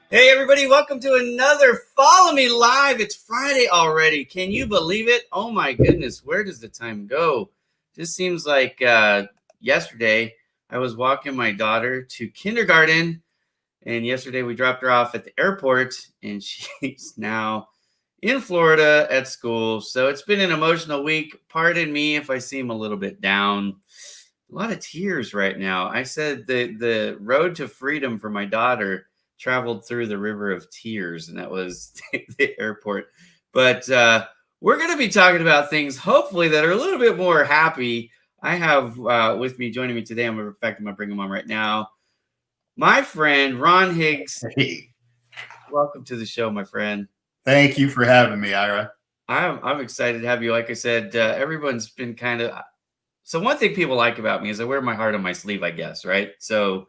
Hey everybody, welcome to another Follow Me Live. It's Friday already. Can you believe it? Oh my goodness, where does the time go? Just seems like yesterday I was walking my daughter to kindergarten, and yesterday we dropped her off at the airport, and she's now in Florida at school. So it's been an emotional week. Pardon me if I seem a little bit down. A lot of tears right now. I said the road to freedom for my daughter traveled through the river of tears, and that was the airport. But we're going to be talking about things hopefully that are a little bit more happy. I have with me, joining me today, I'm going to bring him on right now, my friend Ron Higgs. Hey. Welcome to the show, my friend. Thank you for having me, Ira. I'm excited to have you. Like I said, everyone's been kind of, so one thing people like about me is I wear my heart on my sleeve, I guess, right? So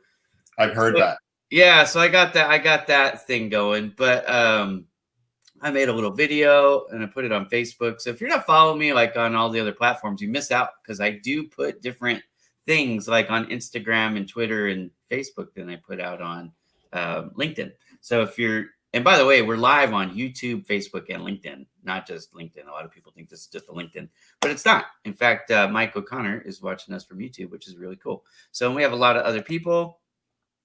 I've heard that. Yeah, so I got that thing going, but I made a little video and I put it on Facebook. So if you're not following me like on all the other platforms, you miss out, because I do put different things like on Instagram and Twitter and Facebook than I put out on LinkedIn. So if you're, and by the way, we're live on YouTube, Facebook, and LinkedIn, not just LinkedIn. A lot of people think this is just a LinkedIn, but it's not. In fact, Mike O'Connor is watching us from YouTube, which is really cool. So we have a lot of other people.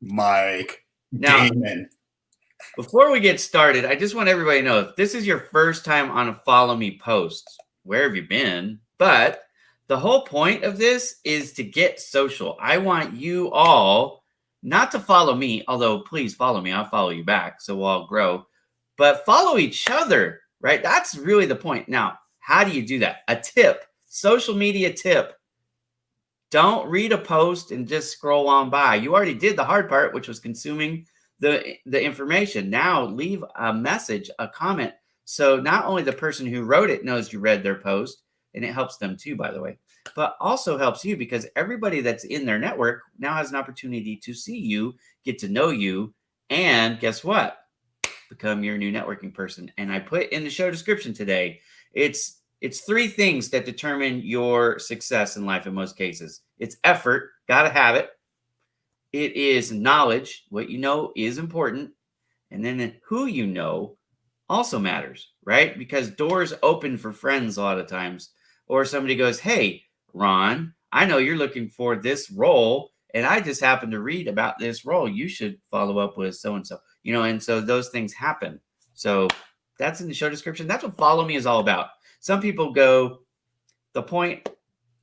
Mike, now, Damon. Before we get started, I just want everybody to know, if this is your first time on a Follow Me post, where have you been? But the whole point of this is to get social. I want you all not to follow me, although please follow me. I'll follow you back, so we'll all grow. But follow each other, right? That's really the point. Now, how do you do that? A tip, social media tip. Don't read a post and just scroll on by. You already did the hard part, which was consuming the information. Now leave a message, a comment. So not only the person who wrote it knows you read their post, and it helps them too, by the way, but also helps you, because everybody that's in their network now has an opportunity to see you, get to know you, and guess what? Become your new networking person. And I put in the show description today, it's 3 things that determine your success in life in most cases. It's effort, got to have it. It is knowledge, what you know is important. And then who you know also matters, right? Because doors open for friends a lot of times. Or somebody goes, hey, Ron, I know you're looking for this role, and I just happened to read about this role. You should follow up with so-and-so, and so those things happen. So that's in the show description. That's what Follow Me is all about. Some people go, the point,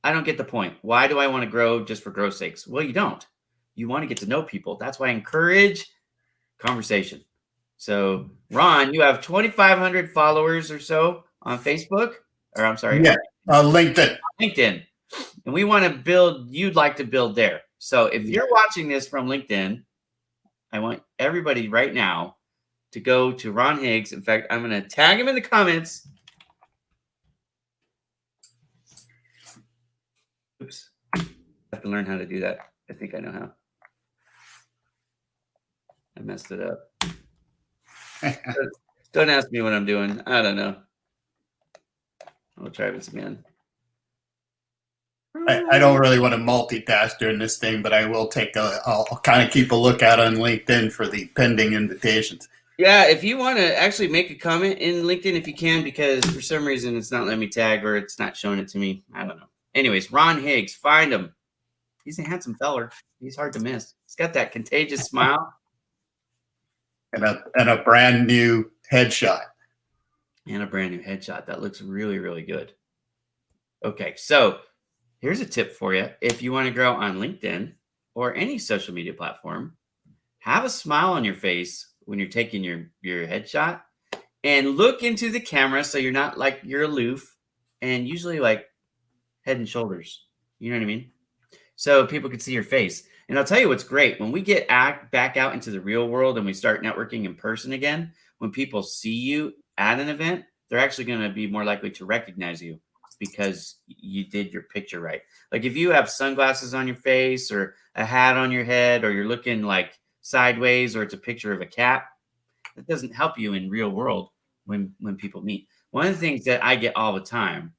I don't get the point. Why do I want to grow just for growth's sakes? Well, you don't. You want to get to know people. That's why I encourage conversation. So, Ron, you have 2,500 followers or so on Facebook, or I'm sorry. Yeah, LinkedIn. LinkedIn. And we want to build, you'd like to build there. So if you're watching this from LinkedIn, I want everybody right now to go to Ron Higgs. In fact, I'm going to tag him in the comments. Oops. I have to learn how to do that. I think I know how. I messed it up. Don't ask me what I'm doing. I don't know. I'll try this again. I don't really want to multitask during this thing, but I will I'll kind of keep a lookout on LinkedIn for the pending invitations. Yeah, if you want to actually make a comment in LinkedIn, if you can, because for some reason it's not letting me tag or it's not showing it to me. I don't know. Anyways, Ron Higgs, find him. He's a handsome feller. He's hard to miss. He's got that contagious smile and a brand new headshot. and a brand new headshot. That looks really, really good. Okay, so here's a tip for you. If you want to grow on LinkedIn or any social media platform, have a smile on your face when you're taking your headshot and look into the camera so you're not like you're aloof and usually like head and shoulders. You know what I mean? So people can see your face. And I'll tell you what's great. When we get back out into the real world and we start networking in person again, when people see you at an event, they're actually going to be more likely to recognize you because you did your picture right. Like if you have sunglasses on your face or a hat on your head or you're looking like sideways or it's a picture of a cat, that doesn't help you in real world when people meet. One of the things that I get all the time,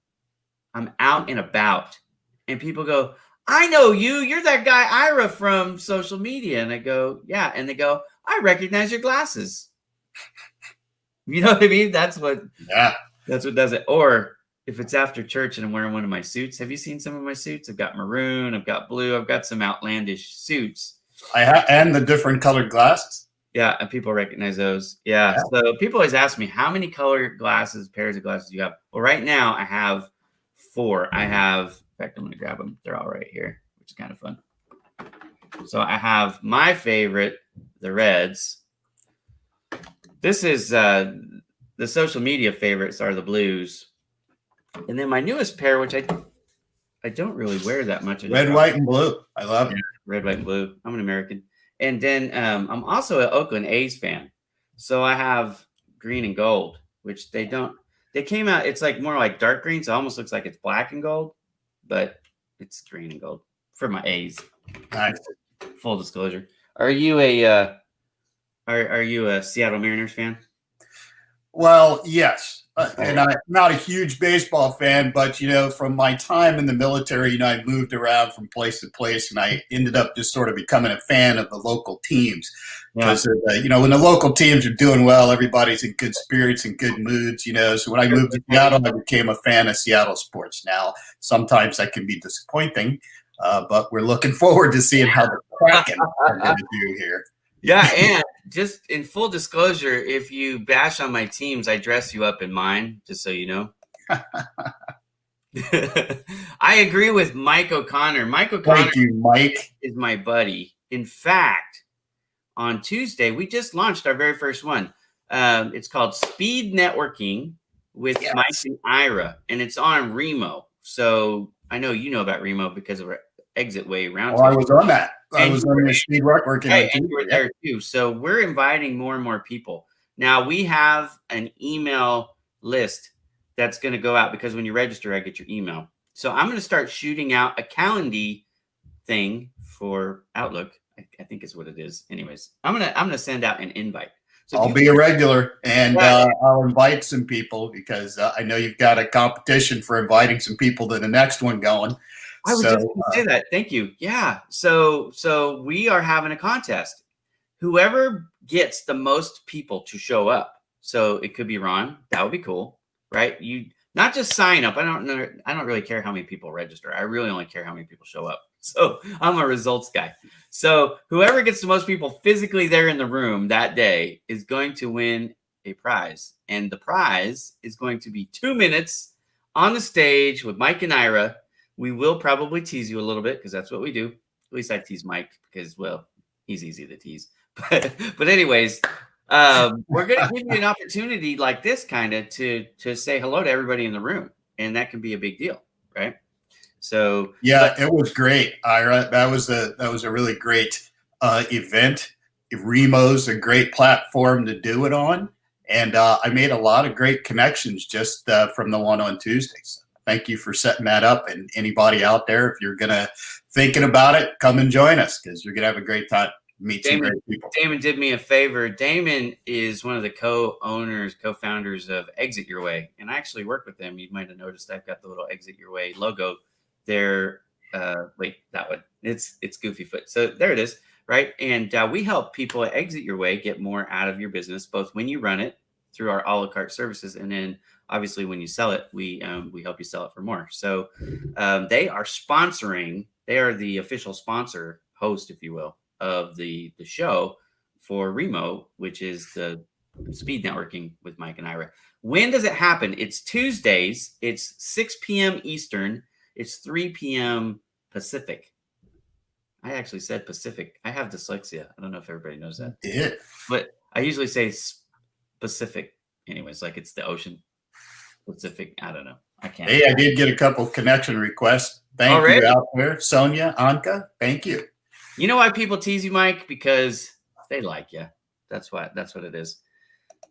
I'm out and about and people go, I know you. You're that guy Ira from social media. And I go, yeah. And they go, I recognize your glasses. You know what I mean? That's what does it. Or if it's after church and I'm wearing one of my suits, have you seen some of my suits? I've got maroon, I've got blue, I've got some outlandish suits. And the different colored glasses. Yeah, and people recognize those. Yeah. So people always ask me, how many colored glasses, pairs of glasses do you have? Well, right now I have 4. I have, in fact, I'm going to grab them. They're all right here, which is kind of fun. So I have my favorite, the reds. This is the social media favorites are the blues. And then my newest pair, which I don't really wear that much. Red, white, and blue. I love it. Red, white, and blue. I'm an American. And then I'm also an Oakland A's fan. So I have green and gold, which they came out. It's like more like dark green. So it almost looks like it's black and gold, but it's green and gold for my A's. Nice. Full disclosure. Are you a Seattle Mariners fan? Well, yes. And I'm not a huge baseball fan, but, from my time in the military, I moved around from place to place, and I ended up just sort of becoming a fan of the local teams. Because, when the local teams are doing well, everybody's in good spirits and good moods, So when I moved to Seattle, I became a fan of Seattle sports. Now, sometimes that can be disappointing, but we're looking forward to seeing how the Kraken are going to do here. Yeah, and just in full disclosure, if you bash on my teams, I dress you up in mine, just so you know. I agree with Mike O'Connor. Mike O'Connor Thank you, Mike. Is my buddy. In fact, on Tuesday, we just launched our very first one. It's called Speed Networking with Mike and Ira, and it's on Remo. So I know you know about Remo because of our Exit Way roundtable. I was on that. I was on the Speed Networking. Hey, and you were there too. So we're inviting more and more people. Now we have an email list that's going to go out because when you register, I get your email. So I'm going to start shooting out a calendar thing for Outlook. I think is what it is. Anyways, I'm gonna send out an invite. So I'll be a regular, and I'll invite some people because I know you've got a competition for inviting some people to the next one going. I was just going to say that. Thank you. Yeah. So we are having a contest. Whoever gets the most people to show up. So it could be Ron. That would be cool, right? You not just sign up. I don't really care how many people register. I really only care how many people show up. So I'm a results guy. So whoever gets the most people physically there in the room that day is going to win a prize. And the prize is going to be 2 minutes on the stage with Mike and Ira. We will probably tease you a little bit because that's what we do. At least I tease Mike because, well, he's easy to tease. But anyways, we're going to give you an opportunity like this kind of to say hello to everybody in the room. And that can be a big deal, right? So it was great, Ira. That was a really great event. Remo's a great platform to do it on. And I made a lot of great connections just from the one on Tuesdays. Thank you for setting that up. And anybody out there, if you're thinking about it, come and join us because you're going to have a great time. Meet some great people. Damon did me a favor. Damon is one of the co-founders of Exit Your Way. And I actually work with them. You might have noticed I've got the little Exit Your Way logo there. Wait, that one. It's Goofy Foot. So there it is. right? And we help people exit your way get more out of your business, both when you run it through our a la carte services, and then obviously when you sell it, we help you sell it for more. So they are sponsoring. They are the official sponsor, host, if you will, of the show for Remo, which is the speed networking with Mike and Ira. When does it happen? It's Tuesdays. It's 6 p.m. Eastern. It's 3 p.m. Pacific. I actually said Pacific. I have dyslexia. I don't know if everybody knows that. Yeah. But I usually say Pacific. Anyways, like it's the ocean. Pacific. I don't know. I can't. Hey, I did get a couple connection requests. Thank you out there, Sonia, Anka. Thank you. You know why people tease you, Mike? Because they like you. That's what it is.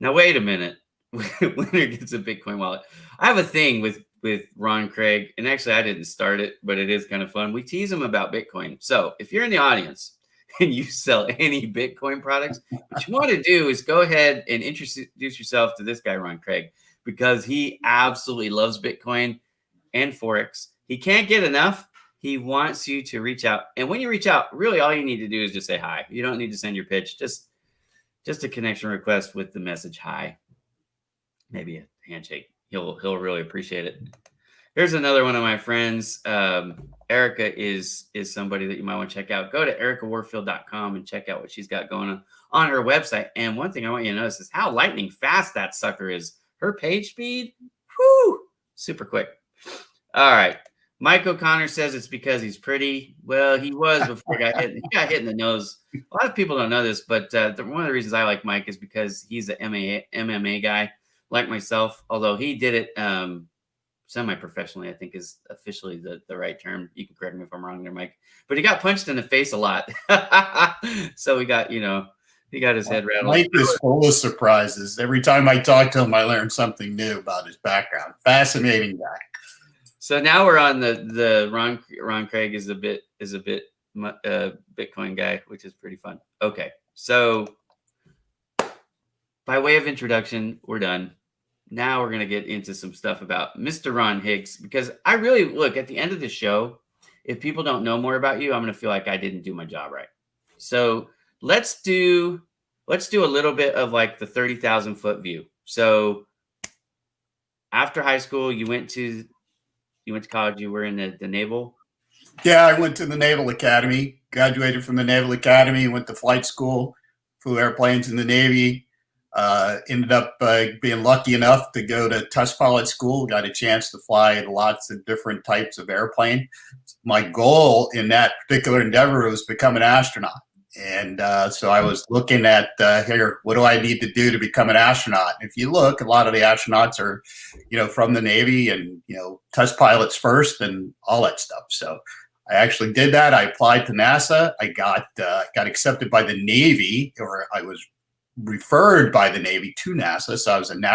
Now wait a minute. Winner gets a Bitcoin wallet. I have a thing with Ron Craig, and actually I didn't start it, but it is kind of fun. We tease him about Bitcoin. So if you're in the audience and you sell any Bitcoin products, what you want to do is go ahead and introduce yourself to this guy, Ron Craig, because he absolutely loves Bitcoin and Forex. He can't get enough. He wants you to reach out. And when you reach out, really all you need to do is just say hi. You don't need to send your pitch. Just a connection request with the message hi. Maybe a handshake. He'll really appreciate it. Here's another one of my friends. Erica is somebody that you might want to check out. Go to ericawarfield.com and check out what she's got going on her website. And one thing I want you to notice is how lightning fast that sucker is. Her page speed, whoo, super quick. All right. Mike O'Connor says it's because he's pretty. Well, he was before he got hit. He got hit in the nose. A lot of people don't know this, but one of the reasons I like Mike is because he's an MMA guy like myself, although he did it semi-professionally, I think is officially the right term. You can correct me if I'm wrong there, Mike. But he got punched in the face a lot. So he got his head rattled. Mike is full of surprises. Every time I talk to him, I learn something new about his background. Fascinating guy. So now we're on the Ron Craig is a bit Bitcoin guy, which is pretty fun. Okay, so by way of introduction, we're done. Now we're going to get into some stuff about Mr. Ron Higgs, because I really look at the end of the show. If people don't know more about you, I'm going to feel like I didn't do my job right. So let's do a little bit of like the 30,000 foot view. So after high school, you went to college. You were in the Naval. Yeah, I went to the Naval Academy, graduated from the Naval Academy, went to flight school, flew airplanes in the Navy. Ended up being lucky enough to go to test pilot school, got a chance to fly lots of different types of airplane. My goal in that particular endeavor was become an astronaut. And so I was looking at here, what do I need to do to become an astronaut? If you look, a lot of the astronauts are, from the Navy and, test pilots first and all that stuff. So I actually did that. I applied to NASA. I got accepted by the Navy, or I was referred by the Navy to NASA. So I was an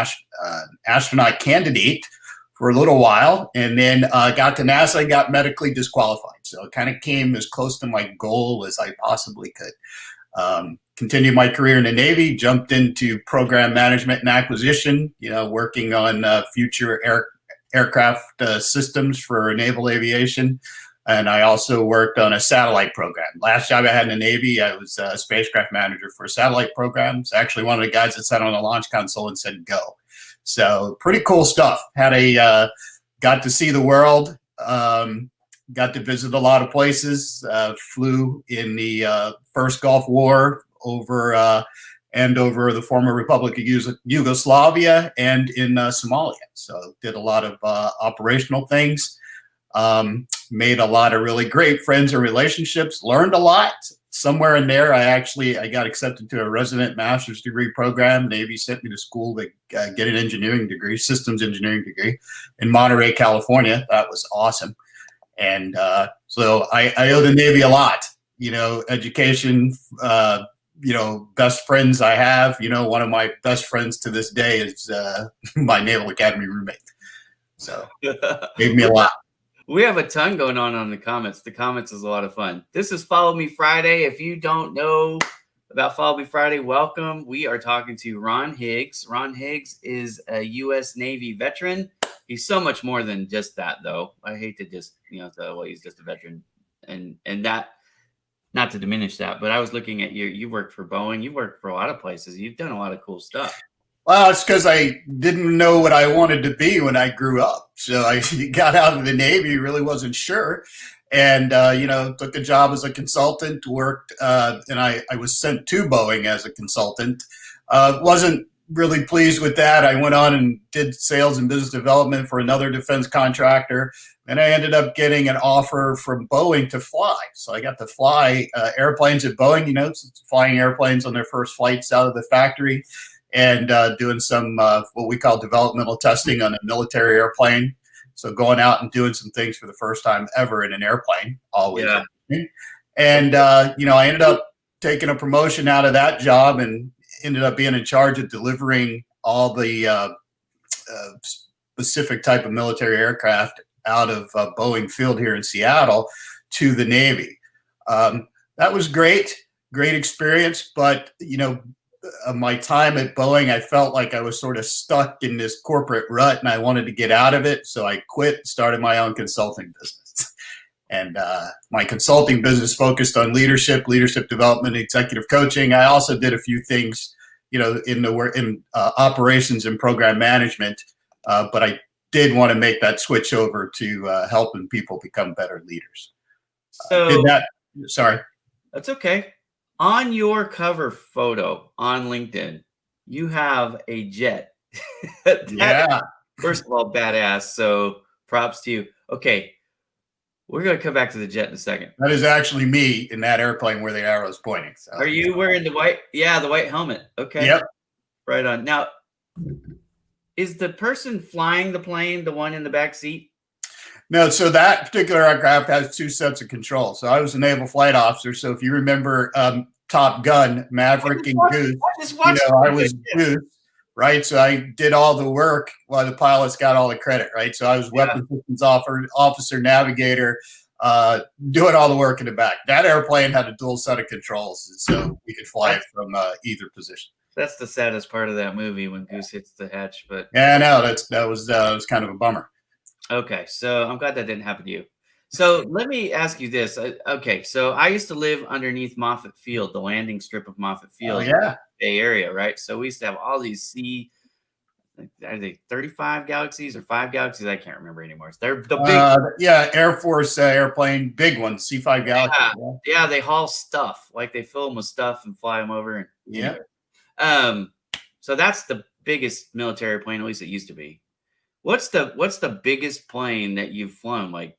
astronaut candidate for a little while, and then got to NASA and got medically disqualified. So it kind of came as close to my goal as I possibly could. Continued my career in the Navy, jumped into program management and acquisition, working on future aircraft systems for naval aviation. And I also worked on a satellite program. Last job I had in the Navy, I was a spacecraft manager for satellite programs. Actually, one of the guys that sat on the launch console and said, go. So pretty cool stuff. Got to see the world, got to visit a lot of places, flew in the first Gulf War over the former Republic of Yugoslavia and in Somalia. So did a lot of operational things. Made a lot of really great friends and relationships, learned a lot. Somewhere in there, I got accepted to a resident master's degree program. Navy sent me to school to get an engineering degree, systems engineering degree in Monterey, California. That was awesome. And so I owe the Navy a lot, education, best friends I have. One of my best friends to this day is my Naval Academy roommate. So gave me a lot. We have a ton going on the comments. The comments is a lot of fun. This is Follow Me Friday. If you don't know about Follow Me Friday, welcome. We are talking to Ron Higgs. Ron Higgs is a U.S. Navy veteran. He's so much more than just that, though. I hate to just, say, well, he's just a veteran. And that not to diminish that, but I was looking at you worked for Boeing, you worked for a lot of places. You've done a lot of cool stuff. Well, it's because I didn't know what I wanted to be when I grew up. So I got out of the Navy, really wasn't sure. And, took a job as a consultant, worked, and I was sent to Boeing as a consultant. Wasn't really pleased with that. I went on and did sales and business development for another defense contractor. And I ended up getting an offer from Boeing to fly. So I got to fly airplanes at Boeing, flying airplanes on their first flights out of the factory, and doing some what we call developmental testing on a military airplane. So going out and doing some things for the first time ever in an airplane, always. Yeah. And, I ended up taking a promotion out of that job and ended up being in charge of delivering all the specific type of military aircraft out of Boeing Field here in Seattle to the Navy. That was great experience. But, my time at Boeing, I felt like I was sort of stuck in this corporate rut and I wanted to get out of it. So I quit, started my own consulting business. And my consulting business focused on leadership development, executive coaching. I also did a few things, in operations and program management. But I did want to make that switch over to helping people become better leaders. So sorry. That's okay. On your cover photo on LinkedIn, you have a jet. Yeah. First of all, badass. So props to you. Okay. We're going to come back to the jet in a second. That is actually me in that airplane where the arrow is pointing. So. Are you wearing the white? Yeah, the white helmet. Okay. Yep. Right on. Now, is the person flying the plane the one in the back seat? No, so that particular aircraft has two sets of controls. So I was a naval flight officer. So if you remember Top Gun, Maverick and Goose, I was Goose, right? So I did all the work while the pilots got all the credit, right? So I was weapons systems officer, navigator, doing all the work in the back. That airplane had a dual set of controls, so we could fly it from either position. That's the saddest part of that movie when Goose hits the hatch. But yeah, no, that was kind of a bummer. Okay, so I'm glad that didn't happen to you. So let me ask you this. Okay, so I used to live underneath Moffett Field, the landing strip of Moffett Field, in the Bay Area, right? So we used to have all these are they 35 galaxies or 5 galaxies? I can't remember anymore. They're the big Air Force airplane, big ones, C-5 Galaxy. Yeah, they haul stuff, like they fill them with stuff and fly them over. So that's the biggest military plane, at least it used to be. What's the biggest plane that you've flown? Like,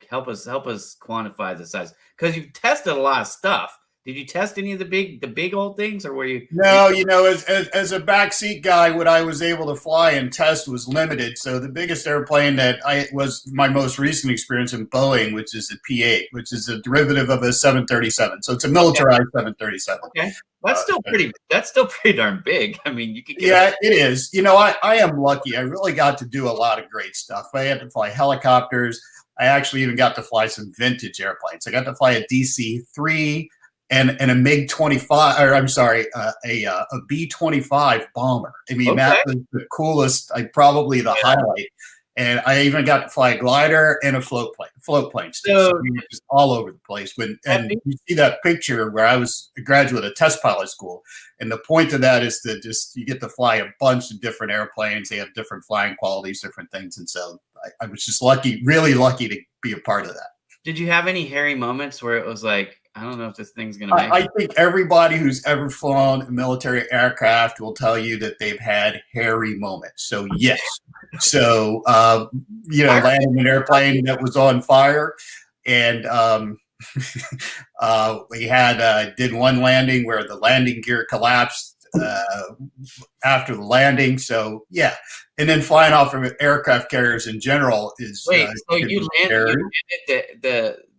help us quantify the size, because you've tested a lot of stuff. Did you test any of the big old things, or were you? No, as a backseat guy, what I was able to fly and test was limited. So the biggest airplane that was my most recent experience in Boeing, which is a P-8, which is a derivative of a 737. So it's a militarized 737. Okay. That's still pretty darn big. I mean, you could it is. I am lucky. I really got to do a lot of great stuff. I had to fly helicopters. I actually even got to fly some vintage airplanes. I got to fly a DC-3 and a MiG-25, or I'm sorry, a B-25 bomber. I mean, that was the coolest, probably the highlight. And I even got to fly a glider and a float plane. So we were just all over the place. And you see that picture where I was a graduate of test pilot school. And the point of that is that you get to fly a bunch of different airplanes. They have different flying qualities, different things. And so I was just really lucky to be a part of that. Did you have any hairy moments where it was like, I don't know if this thing's going to make it? I think everybody who's ever flown a military aircraft will tell you that they've had hairy moments. So, yes. So, landing an airplane that was on fire. And we did one landing where the landing gear collapsed after the landing. So, yeah. And then flying off of aircraft carriers in general is. Wait, so you landed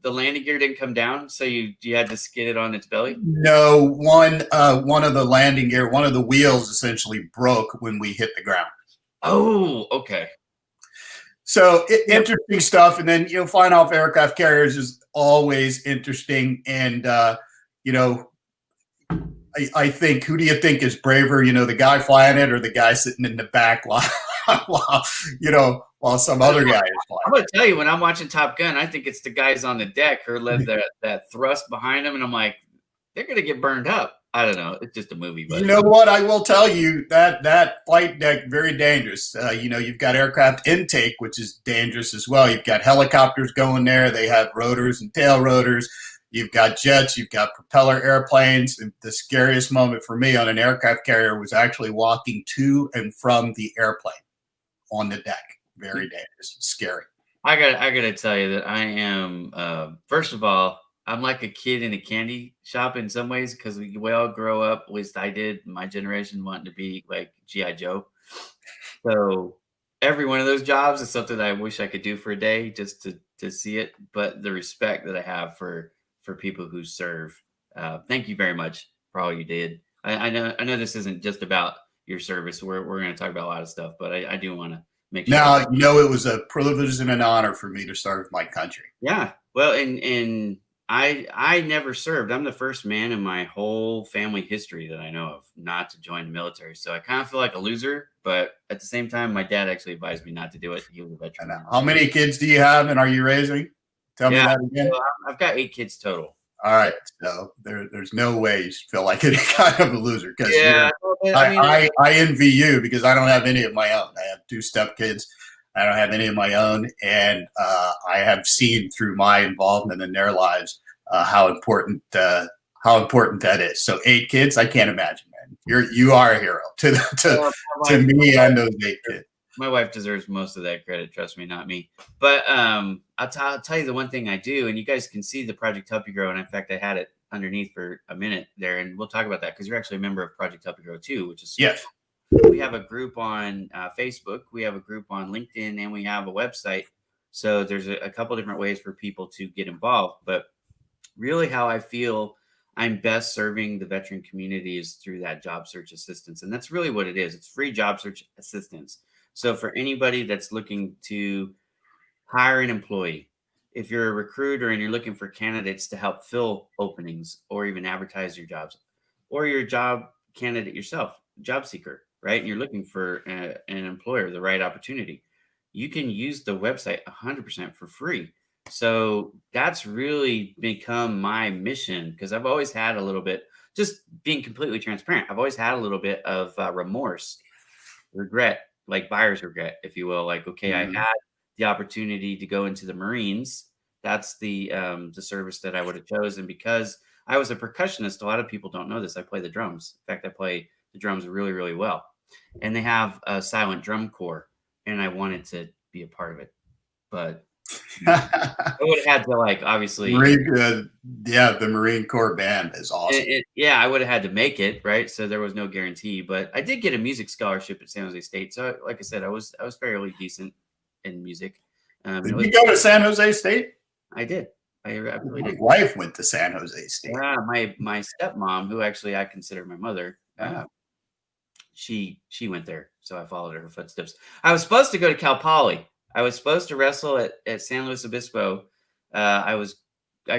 the landing gear didn't come down, so you had to skid it on its belly? No, one of the landing gear, one of the wheels essentially broke when we hit the ground. Oh, okay. So interesting stuff. And then, flying off aircraft carriers is always interesting. And, I think, who do you think is braver, the guy flying it or the guy sitting in the back while while some other guy is flying. I'm gonna tell you, when I'm watching Top Gun, I think it's the guys on the deck who led that thrust behind them, and I'm like, they're gonna get burned up. I don't know. It's just a movie, but You know what? I will tell you that flight deck very dangerous. You've got aircraft intake, which is dangerous as well. You've got helicopters going there. They have rotors and tail rotors. You've got jets. You've got propeller airplanes. And the scariest moment for me on an aircraft carrier was actually walking to and from the airplane on the deck. Very dangerous, scary. I gotta tell you that I am. First of all, I'm like a kid in a candy shop in some ways because we all grow up. At least I did. My generation wanting to be like GI Joe. So every one of those jobs is something that I wish I could do for a day just to see it. But the respect that I have for people who serve. Thank you very much for all you did. I know this isn't just about your service. We're going to talk about a lot of stuff, but I do want to make sure. Now, it was a privilege and an honor for me to serve my country. Yeah. Well, and I never served. I'm the first man in my whole family history that I know of not to join the military. So I kind of feel like a loser, but at the same time, my dad actually advised me not to do it. He was a veteran. How many kids do you have, and are you raising? Tell me that again. Well, I've got 8 kids total. All right. So there's no way you feel like any kind of a loser because I envy you because I don't have any of my own. I have 2 stepkids. I don't have any of my own. And I have seen through my involvement in their lives how important that is. So 8 kids, I can't imagine, man. You are a hero to me and those 8 kids. My wife deserves most of that credit. Trust me, not me. But I'll tell you the one thing I do, and you guys can see the Project Help You Grow. And in fact, I had it underneath for a minute there, and we'll talk about that because you're actually a member of Project Help You Grow too, which is yes. We have a group on Facebook, we have a group on LinkedIn, and we have a website. So there's a couple different ways for people to get involved. But really, how I feel I'm best serving the veteran community is through that job search assistance, and that's really what it is. It's free job search assistance. So for anybody that's looking to hire an employee, if you're a recruiter and you're looking for candidates to help fill openings or even advertise your jobs, or you're a job candidate yourself, job seeker, right? And you're looking for an employer, the right opportunity, you can use the website 100% for free. So that's really become my mission because I've always had a little bit, just being completely transparent, I've always had a little bit of remorse, regret, like buyer's regret, if you will. Like, okay, I had the opportunity to go into the Marines. That's the service that I would have chosen because I was a percussionist. A lot of people don't know this. I play the drums. In fact, I play the drums really, really well. And they have a silent drum corps, and I wanted to be a part of it. But I would have had to, like, obviously. The Marine Corps band is awesome. I would have had to make it, right? So there was no guarantee. But I did get a music scholarship at San Jose State. So, like I said, I was fairly decent in music. Did you go to San Jose State? I did. I really did. My wife went to San Jose State. Yeah, my stepmom, who actually I consider my mother, she went there. So I followed her footsteps. I was supposed to go to Cal Poly. I was supposed to wrestle at San Luis Obispo. I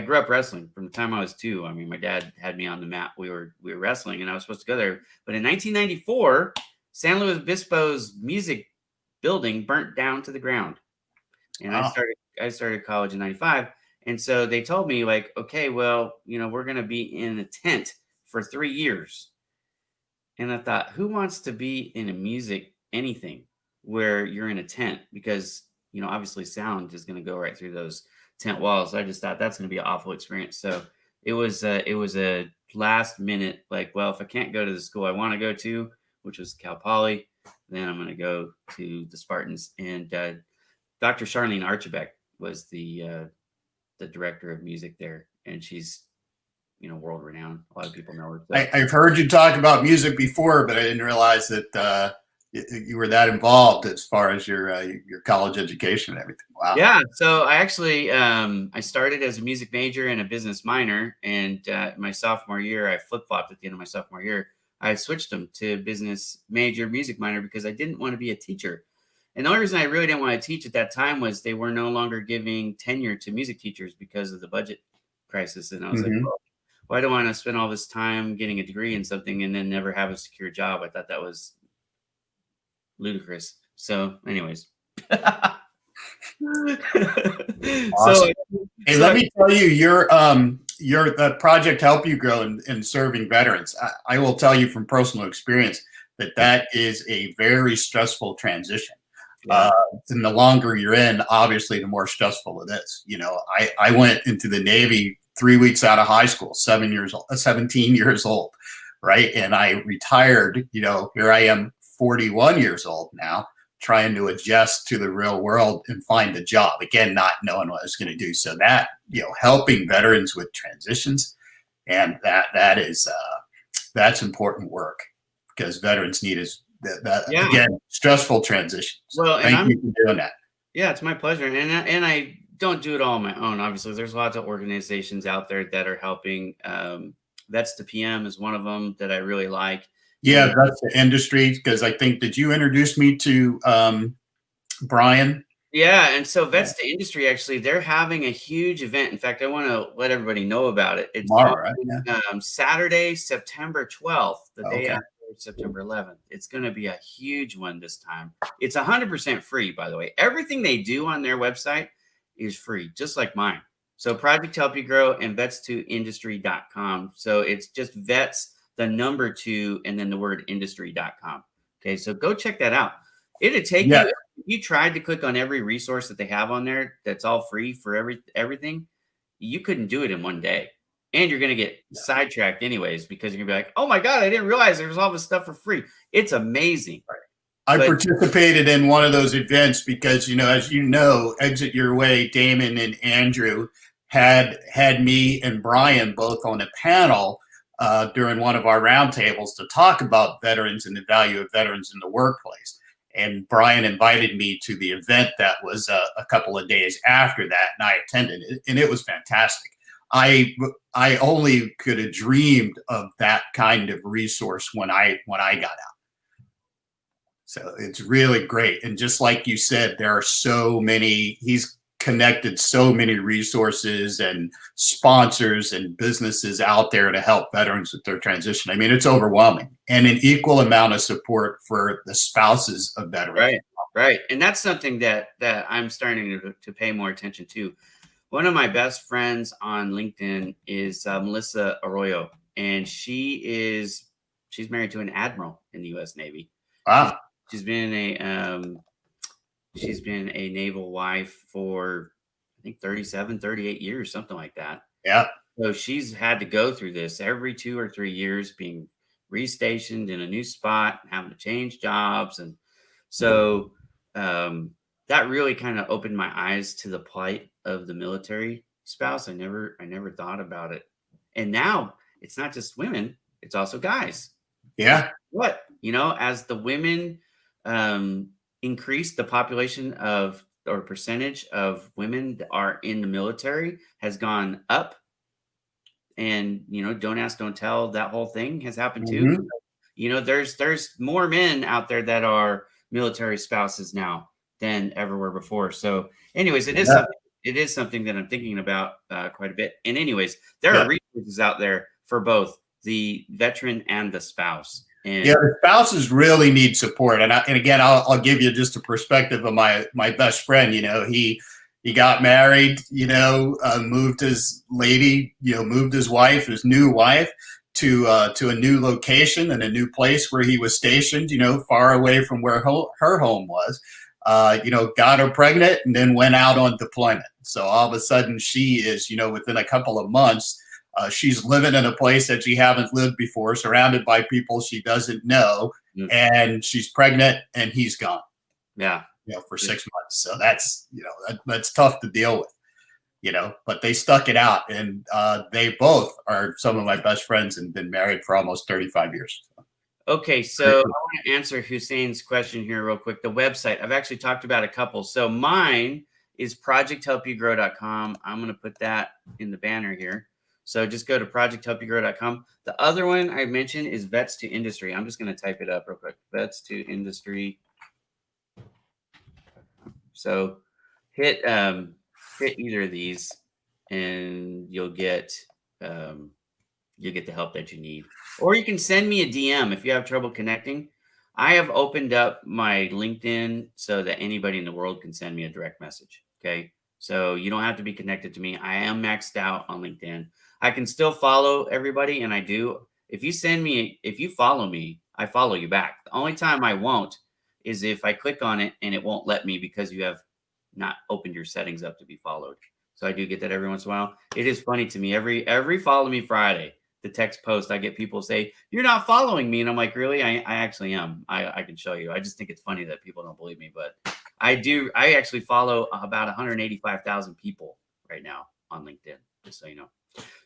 grew up wrestling from the time I was 2. I mean, my dad had me on the mat. We were wrestling, and I was supposed to go there. But in 1994, San Luis Obispo's music building burnt down to the ground, and I started college in '95. And so they told me, like, okay, well, we're going to be in a tent for 3 years. And I thought, who wants to be in a music anything where you're in a tent? Because, obviously sound is going to go right through those tent walls. I just thought that's going to be an awful experience. So it was a last minute, like, well, if I can't go to the school I want to go to, which was Cal Poly, then I'm going to go to the Spartans. And Dr. Charlene Archibek was the director of music there, and she's world renowned. A lot of people know her. So. I've heard you talk about music before, but I didn't realize that you were that involved as far as your college education and everything. Wow. Yeah. So I actually I started as a music major and a business minor, and my sophomore year I flip-flopped at the end of my sophomore year. I switched them to business major, music minor because I didn't want to be a teacher. And the only reason I really didn't want to teach at that time was they were no longer giving tenure to music teachers because of the budget crisis. And I was like, well, why do I want to spend all this time getting a degree in something and then never have a secure job? I thought that was ludicrous. So anyways, So, Awesome. Hey, let me tell you, your the project Help You Grow in serving veterans. I will tell you from personal experience that that is a very stressful transition. yeah, And the longer you're in, obviously, the more stressful it is. You know, I went into the Navy 3 weeks out of high school, 17 years old, right? And I retired. You know, here I am, 41 years old now, trying to adjust to the real world and find a job. Again, not knowing what I was going to do. So that, you know, helping veterans with transitions, and that is that's important work, because veterans need is that yeah. again, stressful transitions. Well, and Thank you for doing that. yeah, it's my pleasure, and I don't do it all on my own. Obviously, there's lots of organizations out there that are helping. That's the PM is one of them that I really like. Yeah, And that's the industry, because I think, did you introduce me to Brian? yeah, and so Vets to Industry, actually, they're having a huge event. In fact, I want to let everybody know about it. It's Tomorrow, right? on Yeah. Saturday, September 12th, the day Okay. after September 11th. It's going to be a huge one this time. It's 100% free, by the way. Everything they do on their website is free, just like mine. So Project Help You Grow and vets2industry.com. So it's just vets, the number 2, and then the word industry.com. Okay, so go check that out. It'd take Yeah. you, if you tried to click on every resource that they have on there that's all free for everything, you couldn't do it in one day. And you're going to get sidetracked anyways, because you're going to be like, oh my God, I didn't realize there was all this stuff for free. It's amazing. I But participated in one of those events because, you know, as you know, Exit Your Way, Damon and Andrew had me and Brian both on a panel during one of our roundtables to talk about veterans and the value of veterans in the workplace. And Brian invited me to the event that was a couple of days after that, and I attended it, and it was fantastic. I only could have dreamed of that kind of resource when I got out. So it's really great. And just like you said, there are so many, he's connected so many resources and sponsors and businesses out there to help veterans with their transition. I mean, it's overwhelming, and an equal amount of support for the spouses of veterans. right, right. And that's something that I'm starting to pay more attention to. One of my best friends on LinkedIn is Melissa Arroyo, and she's married to an admiral in the U.S. Navy. Wow. She's been a naval wife for, I think, 37, 38 years, something like that. Yeah. So she's had to go through this every 2 or 3 years, being restationed in a new spot, having to change jobs. And so that really kind of opened my eyes to the plight of the military spouse. I never thought about it. And now it's not just women, it's also guys. Yeah. What, as the women increase, the population of, or percentage of women that are in the military has gone up. And, don't ask, don't tell, that whole thing has happened too. There's more men out there that are military spouses now than ever were before. So anyways, it is something that I'm thinking about quite a bit. And anyways, there are resources out there for both the veteran and the spouse. And the spouses really need support. And again, I'll give you just a perspective of my best friend. He got married, moved his wife, his new wife, to a new location and a new place where he was stationed, far away from where her home was. Got her pregnant and then went out on deployment. So all of a sudden she is, within a couple of months, she's living in a place that she hasn't lived before, surrounded by people she doesn't know, and she's pregnant, and he's gone. Yeah, for 6 months. So that's that's tough to deal with. But they stuck it out, and they both are some of my best friends and been married for almost 35 years. Okay, so I want to answer Hussein's question here real quick. The website, I've actually talked about a couple. So mine is projecthelpyougrow.com. I'm going to put that in the banner here. So just go to projecthelpyougrow.com. The other one I mentioned is Vets to Industry. I'm just going to type it up real quick. Vets to Industry. So hit either of these, and you'll get the help that you need. Or you can send me a DM if you have trouble connecting. I have opened up my LinkedIn so that anybody in the world can send me a direct message. Okay. So you don't have to be connected to me. I am maxed out on LinkedIn. I can still follow everybody, and I do. If you follow me, I follow you back. The only time I won't is if I click on it and it won't let me because you have not opened your settings up to be followed. So I do get that every once in a while. It is funny to me. Every follow me Friday, the text post, I get people say, "You're not following me." And I'm like, really? I actually am. I can show you. I just think it's funny that people don't believe me, but I do. I actually follow about 185,000 people right now on LinkedIn, just so you know.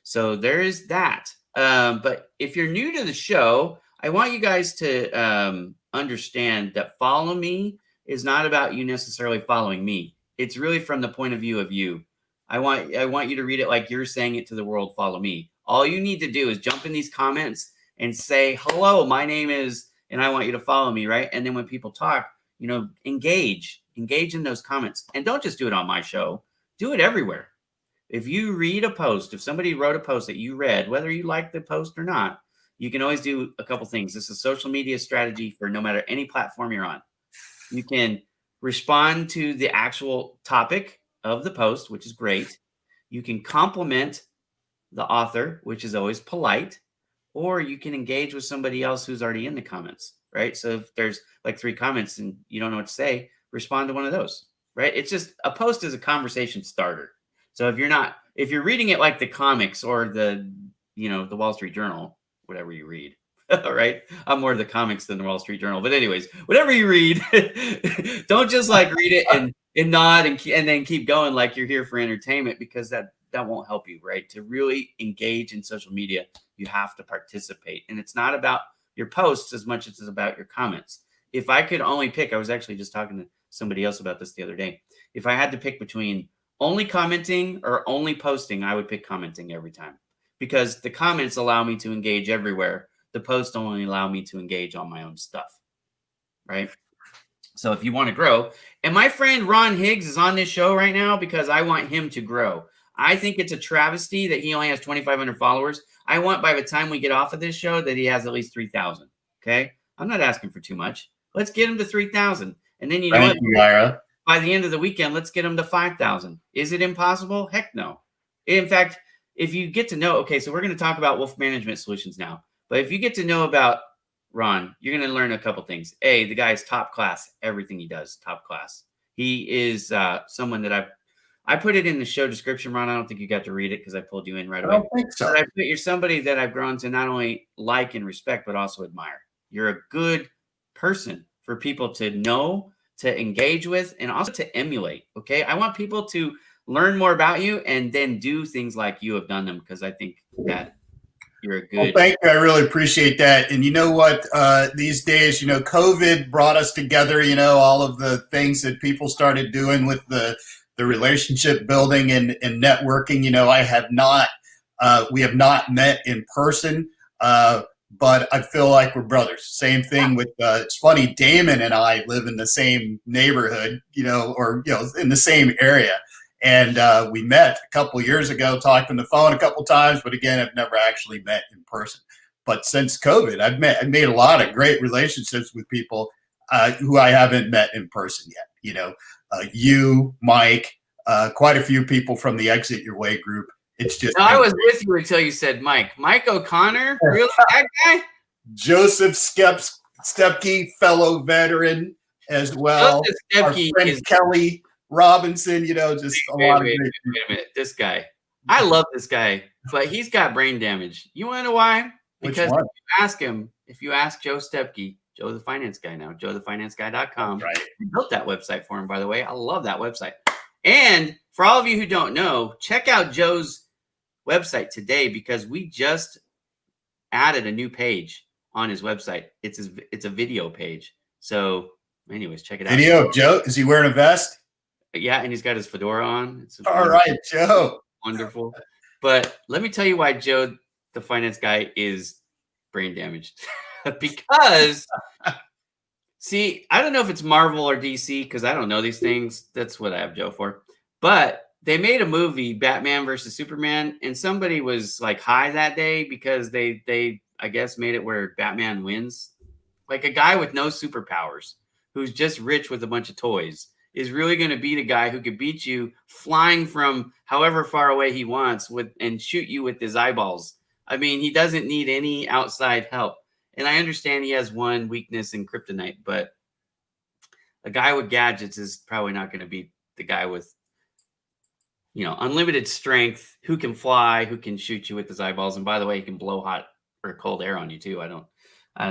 So there is that. But if you're new to the show, I want you guys to understand that follow me is not about you necessarily following me. It's really from the point of view of you. I want you to read it like you're saying it to the world, follow me. All you need to do is jump in these comments and say, hello, my name is, and I want you to follow me, right? And then when people talk, engage in those comments. And don't just do it on my show. Do it everywhere. If you read a post, if somebody wrote a post that you read, whether you like the post or not, you can always do a couple things. This is social media strategy for no matter any platform you're on. You can respond to the actual topic of the post, which is great. You can compliment the author, which is always polite, or you can engage with somebody else who's already in the comments, right? So if there's like 3 comments and you don't know what to say, respond to one of those, right? It's just a post is a conversation starter. So if you're reading it like the comics or the Wall Street Journal, whatever you read, right? I'm more of the comics than the Wall Street Journal. But anyways, whatever you read, don't just like read it and nod and then keep going like you're here for entertainment, because that won't help you, right? To really engage in social media, you have to participate. And it's not about your posts as much as it's about your comments. If I could only pick, I was actually just talking to somebody else about this the other day. If I had to pick between only commenting or only posting, I would pick commenting every time, because the comments allow me to engage everywhere. The posts only allow me to engage on my own stuff, right? So if you want to grow, and my friend Ron Higgs is on this show right now because I want him to grow. I think it's a travesty that he only has 2,500 followers. I want by the time we get off of this show that he has at least 3,000. Okay. I'm not asking for too much. Let's get him to 3,000. And then Thank you, Ira. By the end of the weekend, let's get him to 5,000. Is it impossible? Heck no. In fact, if you get to know, okay, so we're going to talk about Wolf Management Solutions now. But if you get to know about Ron, you're going to learn a couple things. A, the guy's top class. Everything he does, top class. He is someone that I put it in the show description, Ron. I don't think you got to read it because I pulled you in right away. I don't think so. But you're somebody that I've grown to not only like and respect, but also admire. You're a good person for people to know, to engage with, and also to emulate. Okay. I want people to learn more about you and then do things like you have done them, because I think that you're a good. Well, thank you. I really appreciate that. And you know what? These days, COVID brought us together, all of the things that people started doing with the relationship building and networking. I have not, we have not met in person, but I feel like we're brothers. Same thing with, it's funny, Damon and I live in the same neighborhood, or in the same area. And we met a couple of years ago, talked on the phone a couple of times, but again, I've never actually met in person. But since COVID, I've made a lot of great relationships with people who I haven't met in person yet. You, Mike, quite a few people from the Exit Your Way group. It's just. No, I was with you until you said Mike. Mike O'Connor? Really? That guy? Joseph Stepke, fellow veteran as well. Our friend Kelly Robinson, just a lot of great people. Wait a minute. This guy. I love this guy, but he's got brain damage. You want to know why? Because if you ask Joe Stepke, Joe the finance guy now, joethefinanceguy.com. Right. I built that website for him, by the way. I love that website. And for all of you who don't know, check out Joe's website today, because we just added a new page on his website. It's a video page. So anyways, check it out. Video of Joe? Is he wearing a vest? Yeah, and he's got his fedora on. All right, Joe. Wonderful. But let me tell you why Joe, the finance guy, is brain damaged. Because, see, I don't know if it's Marvel or DC, because I don't know these things. That's what I have Joe for. But they made a movie, Batman versus Superman, and somebody was like high that day because they I guess made it where Batman wins Like a guy with no superpowers who's just rich with a bunch of toys is really going to beat a guy who could beat you flying from however far away he wants and shoot you with his eyeballs. I mean, he doesn't need any outside help. And I understand he has one weakness in kryptonite, but a guy with gadgets is probably not going to beat the guy with, unlimited strength, who can fly, who can shoot you with his eyeballs. And by the way, he can blow hot or cold air on you too. I don't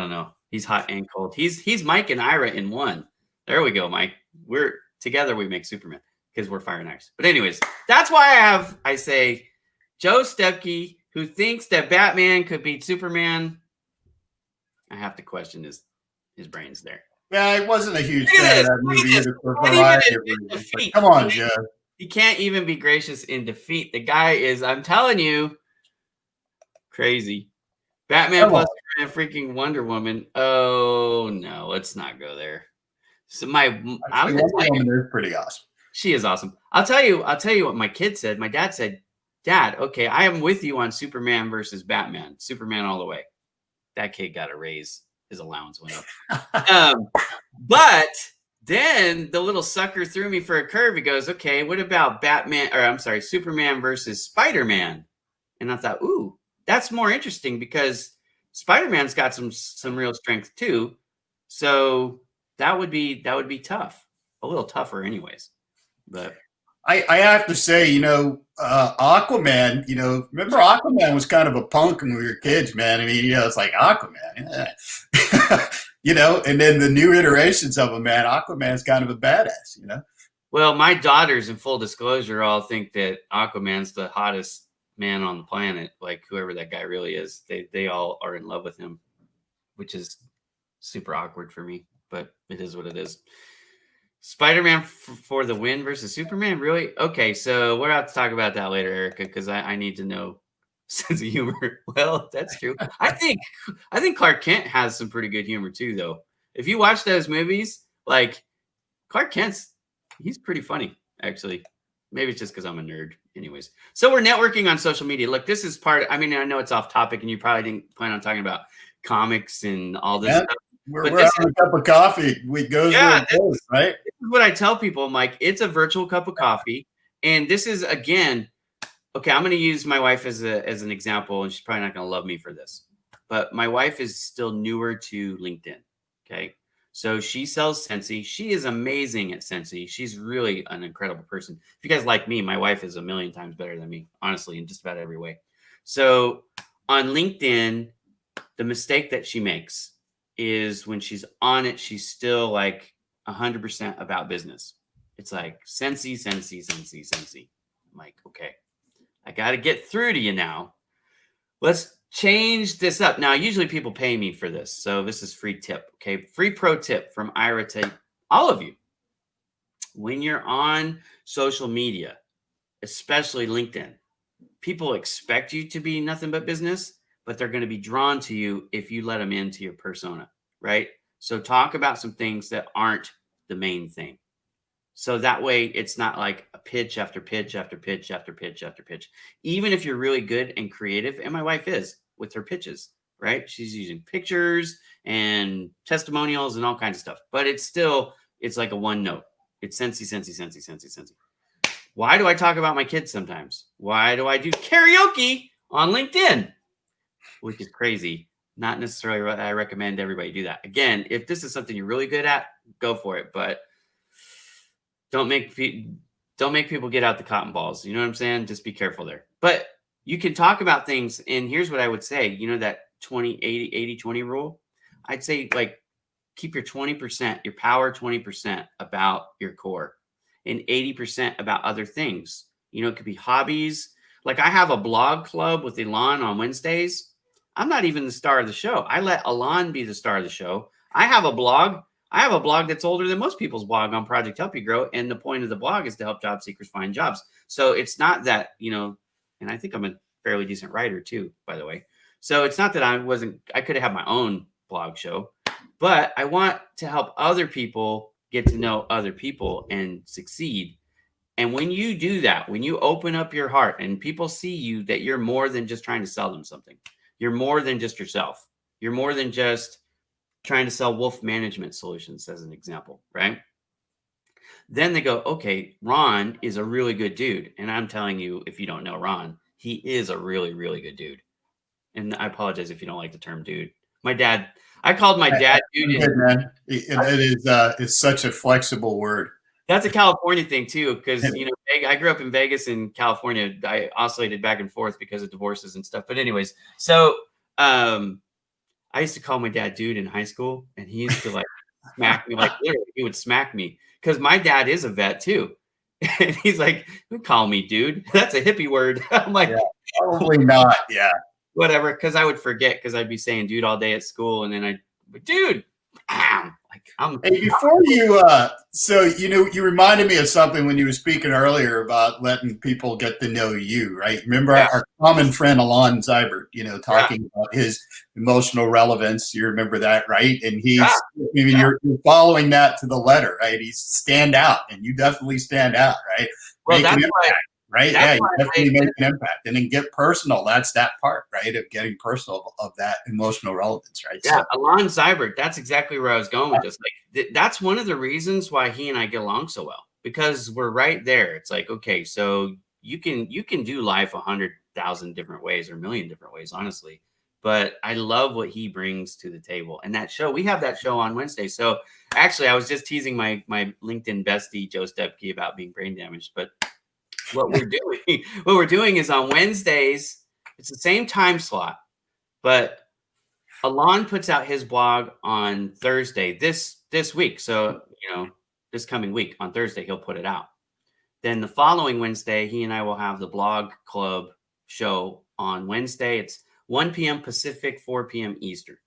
know. He's hot and cold. He's Mike and Ira in one. There we go, Mike. We're together. We make Superman because we're fire and ice. But anyways, that's why I say Joe Stepke, who thinks that Batman could beat Superman. I have to question his brains there. Yeah, I wasn't a huge fan of that movie either for a variety of reasons. Come on, Joe. He can't even be gracious in defeat. The guy is, I'm telling you, crazy. Batman plus freaking Wonder Woman. Oh no, let's not go there. So Wonder Woman is pretty awesome. She is awesome. I'll tell you what my kid said. My dad said, Dad, okay, I am with you on Superman versus Batman. Superman all the way. That kid got a raise. His allowance went up. But then the little sucker threw me for a curve. He goes, okay, what about Superman versus Spider-Man? And I thought, ooh, that's more interesting because Spider-Man's got some real strength too. So that would be tough. A little tougher anyways. But I have to say, Aquaman, remember Aquaman was kind of a punk when we were kids, man. I mean, it's like Aquaman, and then the new iterations of him, man, Aquaman's kind of a badass, Well, my daughters, in full disclosure, all think that Aquaman's the hottest man on the planet, like whoever that guy really is. They all are in love with him, which is super awkward for me, but it is what it is. Spider-Man for the win versus Superman? Really? Okay, so we're going to talk about that later, Erica, because I need to know sense of humor. Well, that's true. I think Clark Kent has some pretty good humor too, though. If you watch those movies, like Clark Kent's, he's pretty funny, actually. Maybe it's just because I'm a nerd. Anyways, so we're networking on social media. Look, this is I know it's off topic, and you probably didn't plan on talking about comics and all this stuff. We're having a cup of coffee. We goes where it goes, right? This is what I tell people, Mike. It's a virtual cup of coffee. And this is, again, okay, I'm going to use my wife as an example, and she's probably not going to love me for this. But my wife is still newer to LinkedIn, okay? So she sells Scentsy. She is amazing at Scentsy. She's really an incredible person. If you guys like me, my wife is a million times better than me, honestly, in just about every way. So on LinkedIn, the mistake that she makes is when she's on it, she's still like 100% about business. It's like Scentsy. I'm like, okay, I got to get through to you now. Let's change this up. Now, usually people pay me for this. So this is free tip. Okay. Free pro tip from Ira to all of you. When you're on social media, especially LinkedIn, people expect you to be nothing but business, but they're going to be drawn to you if you let them into your persona, right? So talk about some things that aren't the main thing. So that way it's not like a pitch after pitch after pitch after pitch after pitch. Even if you're really good and creative, and my wife is with her pitches, right? She's using pictures and testimonials and all kinds of stuff, but it's like a one note. It's Scentsy. Why do I talk about my kids sometimes? Why do I do karaoke on LinkedIn? Which is crazy. Not necessarily what I recommend everybody do that. Again, if this is something you're really good at, go for it. But don't make people get out the cotton balls. You know what I'm saying? Just be careful there. But you can talk about things. And here's what I would say. That 80-20 rule? I'd say like keep your 20%, your power 20% about your core and 80% about other things. It could be hobbies. Like I have a blog club with Elon on Wednesdays. I'm not even the star of the show. I let Alon be the star of the show. I have a blog that's older than most people's blog on Project Help You Grow. And the point of the blog is to help job seekers find jobs. So it's not that, and I think I'm a fairly decent writer too, by the way. So it's not that I could have my own blog show, but I want to help other people get to know other people and succeed. And when you do that, when you open up your heart and people see you, that you're more than just trying to sell them something. You're more than just yourself. You're more than just trying to sell wolf management solutions as an example, right? Then they go, okay, Ron is a really good dude. And I'm telling you, if you don't know Ron, he is a really, really good dude. And I apologize if you don't like the term dude. My dad, I called my dad dude. Good, man. It is it's such a flexible word. That's a California thing too, because I grew up in Vegas and California. I oscillated back and forth because of divorces and stuff. But anyways, so I used to call my dad dude in high school, and he used to like smack me, like literally, he would smack me because my dad is a vet too. And he's like, "Don't call me dude. That's a hippie word." I'm like, probably not. Yeah. Whatever, because I would forget because I'd be saying dude all day at school, and then dude, like Hey, before you, so you reminded me of something when you were speaking earlier about letting people get to know you, right? Remember our common friend Ron Zybert, talking about his emotional relevance. You remember that, right? And you're following that to the letter, right? He's stand out, and you definitely stand out, right? Well, that's why. Right. Yeah, you definitely make an impact. And then get personal. That's that part, right? Of getting personal of that emotional relevance, right? Yeah, Alon Zybert, that's exactly where I was going with this. Like, that's one of the reasons why he and I get along so well, because we're right there. It's like, okay, so you can do life 100,000 different ways or a million different ways, honestly. But I love what he brings to the table. And that show, we have that show on Wednesday. So actually, I was just teasing my LinkedIn bestie, Joe Stepke, about being brain damaged. But what we're doing is on Wednesdays, it's the same time slot, but Alon puts out his blog on Thursday this week. So, this coming week on Thursday, he'll put it out. Then the following Wednesday, he and I will have the blog club show on Wednesday. It's 1 p.m. Pacific, 4 p.m. Eastern.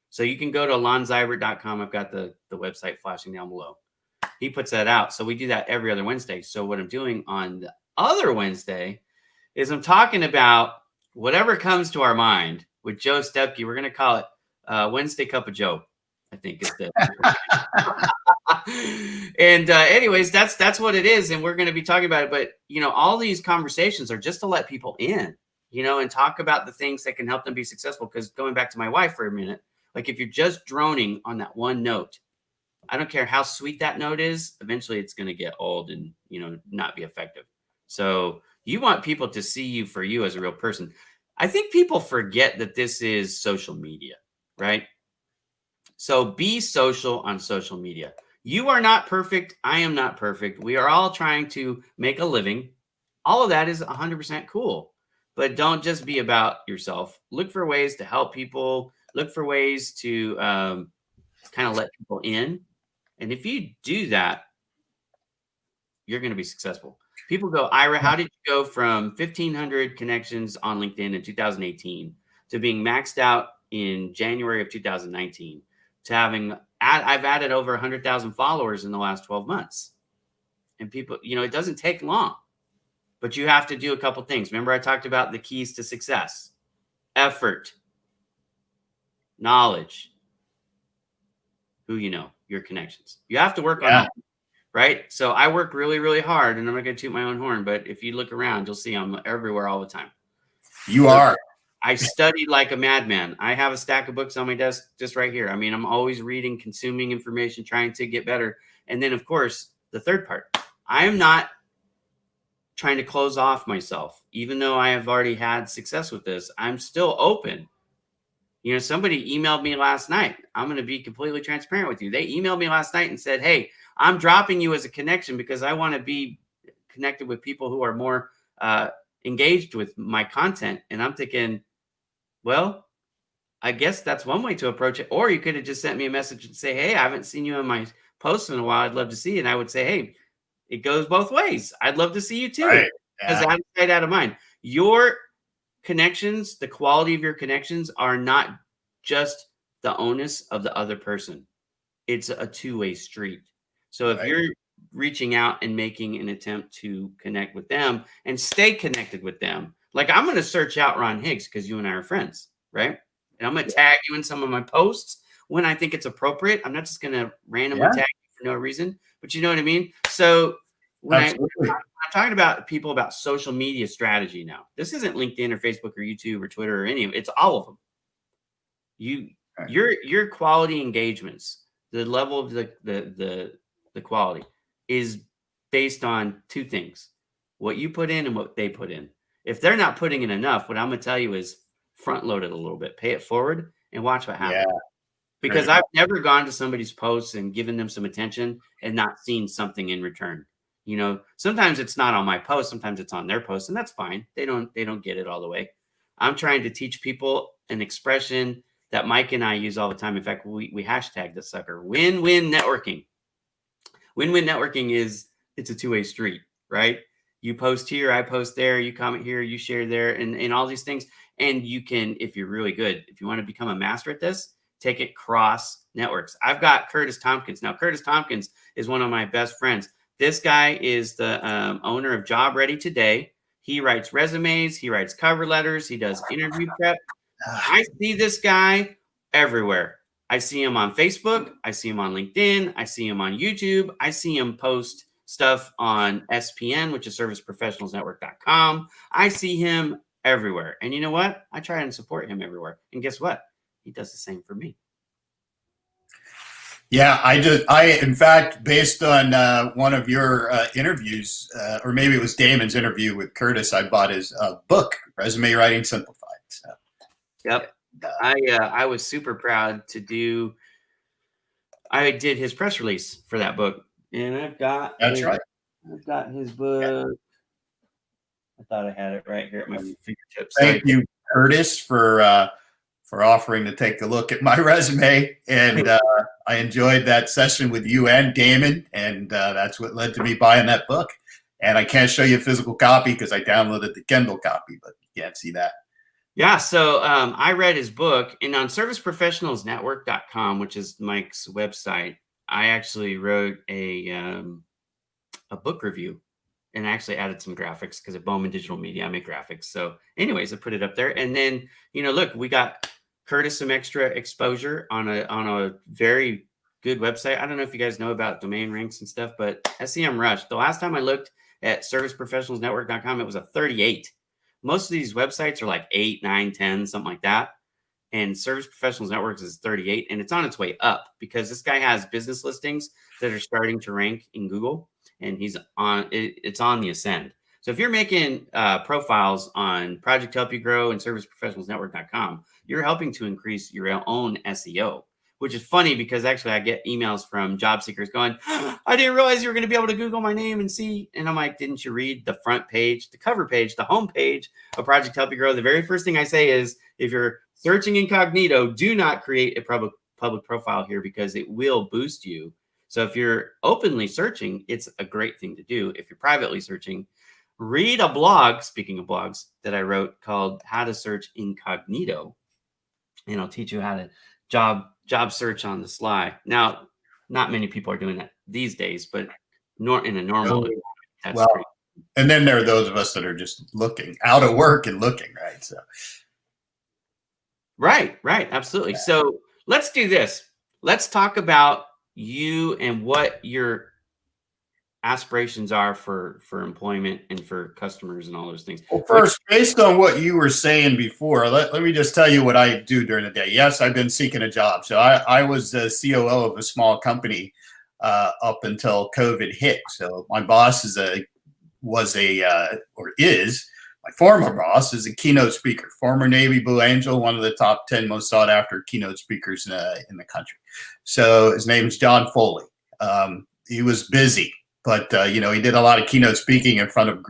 So you can go to alonzybert.com. I've got the website flashing down below. He puts that out. So we do that every other Wednesday. So what I'm doing on the other Wednesday is I'm talking about whatever comes to our mind with Joe Stepke. We're going to call it Wednesday Cup of Joe, I think is the and anyways, that's what it is. And we're going to be talking about it. But, all these conversations are just to let people in, and talk about the things that can help them be successful. Because going back to my wife for a minute, like if you're just droning on that one note, I don't care how sweet that note is, eventually it's going to get old and, not be effective. So you want people to see you for you as a real person. I think people forget that this is social media, right? So be social on social media. You are not perfect. I am not perfect. We are all trying to make a living. All of that is 100% cool, but don't just be about yourself. Look for ways to help people. Look for ways to kind of let people in. And if you do that, you're going to be successful. People go, Ira, how did you go from 1,500 connections on LinkedIn in 2018 to being maxed out in January of 2019 to having, I've added over 100,000 followers in the last 12 months. And people, it doesn't take long, but you have to do a couple things. Remember, I talked about the keys to success: effort, knowledge, who your connections. You have to work on all. Right? So I work really, really hard, and I'm not going to toot my own horn, but if you look around, you'll see I'm everywhere all the time. You are. I studied like a madman. I have a stack of books on my desk just right here. I mean, I'm always reading, consuming information, trying to get better. And then, of course, the third part, I am not trying to close off myself. Even though I have already had success with this, I'm still open. Somebody emailed me last night. I'm going to be completely transparent with you. They emailed me last night and said, hey, I'm dropping you as a connection because I want to be connected with people who are more engaged with my content. And I'm thinking, well, I guess that's one way to approach it. Or you could have just sent me a message and say, hey, I haven't seen you in my posts in a while. I'd love to see you. And I would say, hey, it goes both ways. I'd love to see you too. Right. Because out of sight, out of mind. Your connections, the quality of your connections are not just the onus of the other person. It's a two-way street. So if you're reaching out and making an attempt to connect with them and stay connected with them, like I'm going to search out Ron Higgs because you and I are friends, right? And I'm going to tag you in some of my posts when I think it's appropriate. I'm not just going to randomly tag you for no reason, but you know what I mean? So when I'm talking about people about social media strategy now, this isn't LinkedIn or Facebook or YouTube or Twitter or any of it. It's all of them. Right. Your quality engagements, the level of the quality is based on two things: what you put in and what they put in. If they're not putting in enough, what I'm going to tell you is front load it a little bit, pay it forward, and watch what Yeah. happens. Because Great. I've never gone to somebody's posts and given them some attention and not seen something in return. Sometimes it's not on my post, sometimes it's on their post, and that's fine. They don't get it all the way. I'm trying to teach people an expression that Mike and I use all the time. In fact, we hashtag this sucker, win-win networking. Win-win networking it's a two-way street, right? You post here, I post there, you comment here, you share there, and all these things. And you can, if you're really good, if you want to become a master at this, take it cross networks. I've got Curtis Tompkins. Now, Curtis Tompkins is one of my best friends. This guy is the owner of Job Ready Today. He writes resumes. He writes cover letters. He does interview prep. I see this guy everywhere. I see him on Facebook. I see him on LinkedIn. I see him on YouTube. I see him post stuff on SPN, which is serviceprofessionalsnetwork.com. I see him everywhere. And you know what? I try and support him everywhere. And guess what? He does the same for me. Yeah, in fact, based on one of your interviews, or maybe it was Damon's interview with Curtis, I bought his book, Resume Writing Simplified. So, yep. I was super proud to do. I did his press release for that book, and I've got. That's right. I've got his book. Yeah. I thought I had it right here at my fingertips. Thank you, Curtis, for offering to take a look at my resume, and I enjoyed that session with you and Damon, and that's what led to me buying that book. And I can't show you a physical copy because I downloaded the Kindle copy, but you can't see that. Yeah, so I read his book, and on serviceprofessionalsnetwork.com, which is Mike's website, I actually wrote a book review, and I actually added some graphics because at Bowman Digital Media, I make graphics. So anyways, I put it up there, and then, look, we got Curtis some extra exposure on a very good website. I don't know if you guys know about domain ranks and stuff, but SEM Rush, the last time I looked at serviceprofessionalsnetwork.com, it was a 38. Most of these websites are like 8, 9, 10, something like that. And Service Professionals Networks is 38, and it's on its way up because this guy has business listings that are starting to rank in Google, and it's on the ascend. So if you're making profiles on Project Help You Grow and ServiceProfessionalsNetwork.com, you're helping to increase your own SEO, which is funny because actually I get emails from job seekers going, I didn't realize you were going to be able to Google my name and see. And I'm like, didn't you read the front page, the cover page, the home page of Project Help You Grow? The very first thing I say is, if you're searching incognito, do not create a public profile here because it will boost you. So if you're openly searching, it's a great thing to do. If you're privately searching, read a blog, speaking of blogs, that I wrote called How to Search Incognito. And I'll teach you how to job search on the sly. Now, not many people are doing that these days, but in a normal that's well, and then there are those of us that are just looking out of work and looking, right? So right, absolutely. Yeah. So let's do this. Let's talk about you and what your aspirations are for employment and for customers and all those things. Well, first, based on what you were saying before, let me just tell you what I do during the day. Yes, I've been seeking a job. So I was the COO of a small company up until COVID hit. So my boss is my former boss is a keynote speaker, former Navy Blue Angel, one of the top 10 most sought after keynote speakers in the country. So his name is John Foley. He was busy. But, he did a lot of keynote speaking in front of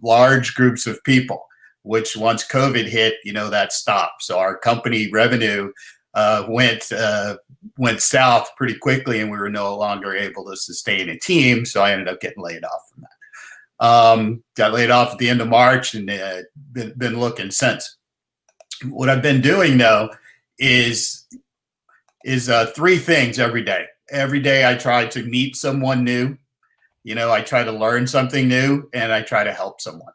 large groups of people, which once COVID hit, that stopped. So our company revenue went south pretty quickly, and we were no longer able to sustain a team. So I ended up getting laid off from that. Got laid off at the end of March and been looking since. What I've been doing, though, is three things every day. Every day I try to meet someone new. I try to learn something new, and I try to help someone.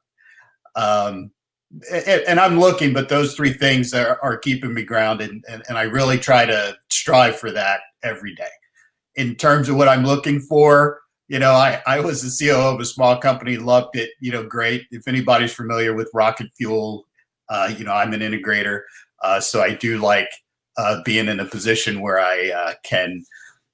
And I'm looking, but those three things are keeping me grounded, and I really try to strive for that every day. In terms of what I'm looking for, I was the COO of a small company, loved it, great. If anybody's familiar with rocket fuel, I'm an integrator. So I do like being in a position where I can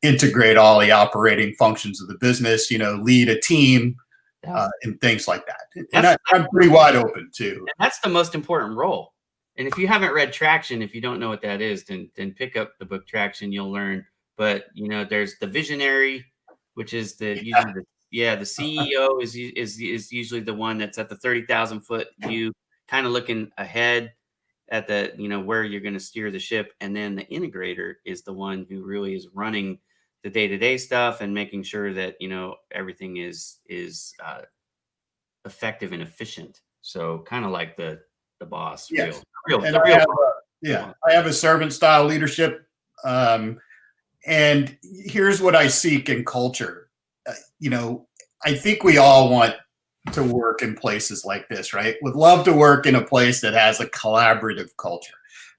integrate all the operating functions of the business, lead a team, and things like that. And I'm pretty wide open too. That's the most important role. And if you haven't read Traction, if you don't know what that is, then pick up the book Traction. You'll learn. But there's the visionary, which is the CEO is usually the one that's at the 30,000 foot view, kind of looking ahead at the where you're going to steer the ship. And then the integrator is the one who really is running the day-to-day stuff and making sure that everything is effective and efficient. So kind of like the boss. Yes. I have a servant style leadership. And here's what I seek in culture. I think we all want to work in places like this, right? Would love to work in a place that has a collaborative culture.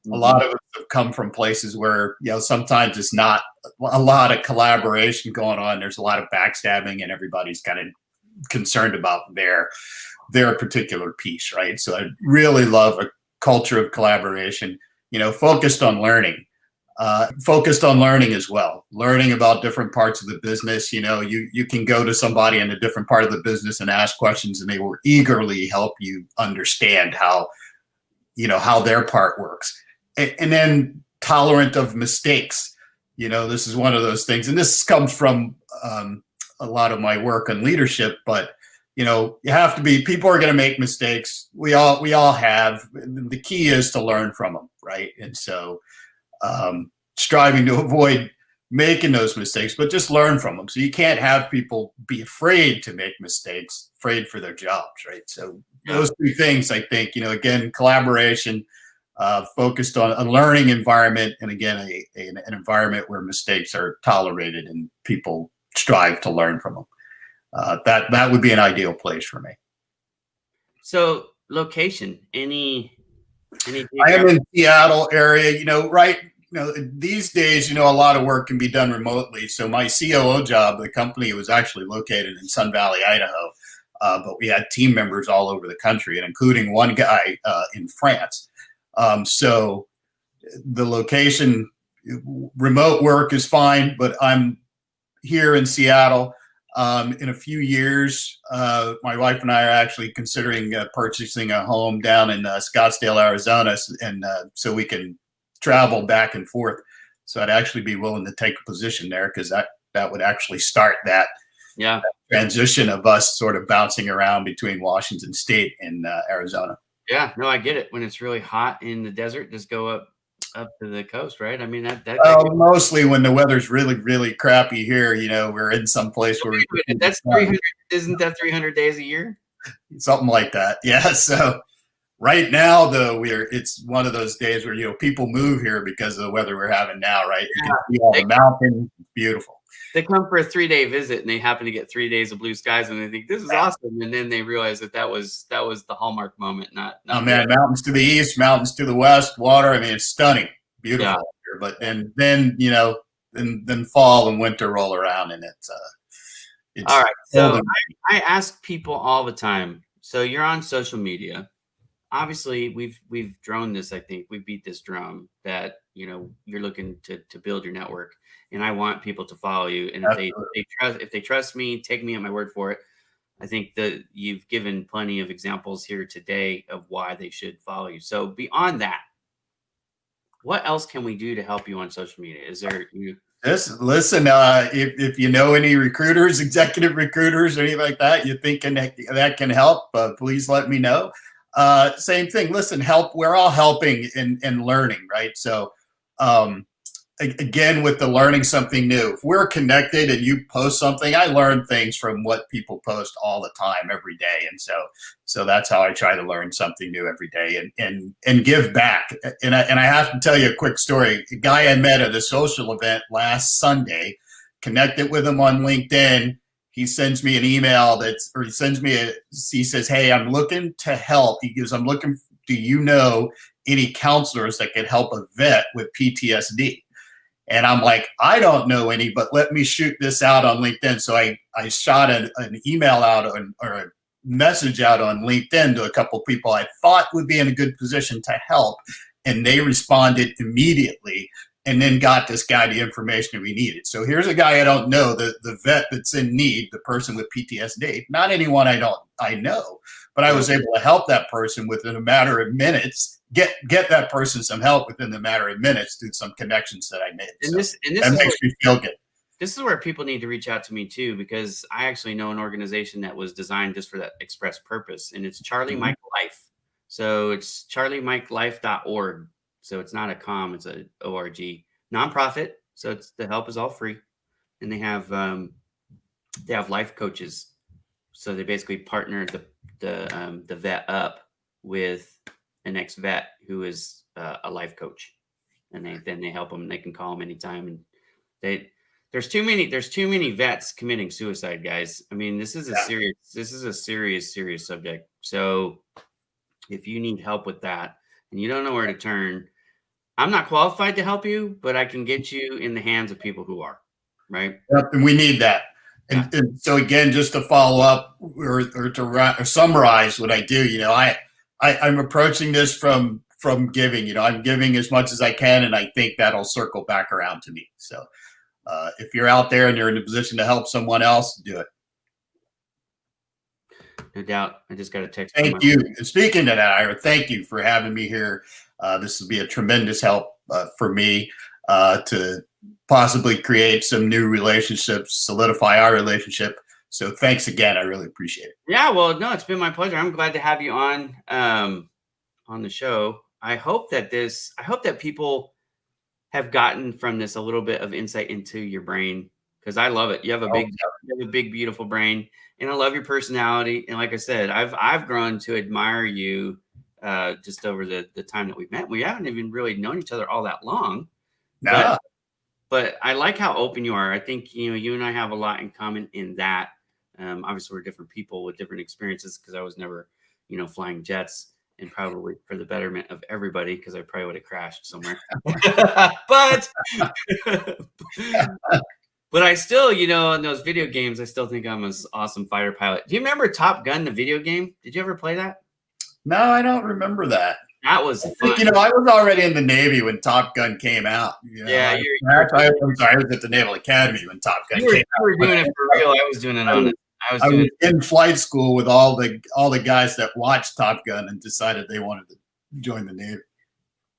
Mm-hmm. A lot of us have come from places where, sometimes it's not a lot of collaboration going on. There's a lot of backstabbing and everybody's kind of concerned about their particular piece, right? So I really love a culture of collaboration, focused on learning. Focused on learning as well, learning about different parts of the business. You can go to somebody in a different part of the business and ask questions, and they will eagerly help you understand how their part works. And then tolerant of mistakes. This is one of those things, and this comes from a lot of my work on leadership, but you have to be, people are going to make mistakes. We all have. The key is to learn from them, right? And so striving to avoid making those mistakes, but just learn from them. So you can't have people be afraid to make mistakes, afraid for their jobs, right? So those three things, I think, again, collaboration, focused on a learning environment, and again, an environment where mistakes are tolerated and people strive to learn from them. That would be an ideal place for me. So location, any I am in Seattle area, right? These days, a lot of work can be done remotely. So my COO job, the company was actually located in Sun Valley, Idaho, but we had team members all over the country, and including one guy in France. So the location, remote work is fine, but I'm here in Seattle. In a few years, my wife and I are actually considering purchasing a home down in Scottsdale, Arizona, and so we can travel back and forth. So I'd actually be willing to take a position there, because that would actually start that transition of us sort of bouncing around between Washington State and Arizona. Yeah, no, I get it. When it's really hot in the desert, just go up to the coast, right? I mean, mostly when the weather's really, really crappy here, we're in some place where that's 300. Isn't that 300 days a year? Something like that. Yeah. So right now, though, it's one of those days where, people move here because of the weather we're having now, right? You can see all the mountains. Beautiful. They come for a 3-day visit, and they happen to get 3 days of blue skies, and they think this is awesome. And then they realize that was the hallmark moment. Not mountains to the east, mountains to the west, water. I mean, it's stunning, beautiful here. But then then fall and winter roll around, and it's all right. So I ask people all the time. So you're on social media. Obviously, we've droned this. I think we beat this drum that you're looking to build your network, and I want people to follow you. And if they trust me, take me at my word for it. I think that you've given plenty of examples here today of why they should follow you. So beyond that, what else can we do to help you on social media? Is there Listen, if you know any recruiters, executive recruiters, or anything like that, you think that can help, please let me know. Same thing. Listen, we're all helping and learning, right? So, again, with the learning something new, if we're connected and you post something, I learn things from what people post all the time, every day. And so that's how I try to learn something new every day and give back. And I have to tell you a quick story. A guy I met at a social event last Sunday, connected with him on LinkedIn. He sends me an email he says, "Hey, I'm looking to help." He goes, "Do you know any counselors that could help a vet with PTSD?" And I'm like, "I don't know any, but let me shoot this out on LinkedIn." So I shot an email out or a message out on LinkedIn to a couple of people I thought would be in a good position to help. and they responded immediately and then got this guy the information we needed. So here's a guy I don't know, the vet that's in need, the person with PTSD, not anyone I know, but I was able to help that person within a matter of minutes, get that person some help within the matter of minutes through some connections that I made. And so this makes me feel good. This is where people need to reach out to me too, because I actually know an organization that was designed just for that express purpose, and it's Charlie Mike Life. So it's charliemikelife.org. So it's not a com, it's a org nonprofit. So it's the help is all free, and they have life coaches. So they basically partner the vet up with an ex-vet who is a life coach, and they help them. They can call them anytime, and there's too many vets committing suicide, guys. I mean, this is a serious subject. So if you need help with that and you don't know where to turn, I'm not qualified to help you, but I can get you in the hands of people who are, right? Yep, and we need that. And so again, just to follow up or to summarize what I do, I'm approaching this from giving. I'm giving as much as I can, and I think that'll circle back around to me. So if you're out there and you're in a position to help someone else, do it. No doubt. I just got a text. Thank you. And speaking of that, Ira, thank you for having me here. This will be a tremendous help for me to possibly create some new relationships, solidify our relationship. So thanks again. I really appreciate it. Yeah, well, no, it's been my pleasure. I'm glad to have you on the show. I hope that people have gotten from this a little bit of insight into your brain, because I love it. You have a big, beautiful brain, and I love your personality. And like I said, I've grown to admire you just over the time that we've met. We haven't even really known each other all that long. No. But I like how open you are. I think, you and I have a lot in common in that. Obviously, we're different people with different experiences, because I was never, flying jets, and probably for the betterment of everybody, because I probably would have crashed somewhere. But I still, in those video games, I still think I'm an awesome fighter pilot. Do you remember Top Gun, the video game? Did you ever play that? No, I don't remember that. That was fun. I was already in the Navy when Top Gun came out. Yeah, I was at the Naval Academy when Top Gun came out. You were doing it for real. I was doing it on it. I was in flight school with all the guys that watched Top Gun and decided they wanted to join the Navy.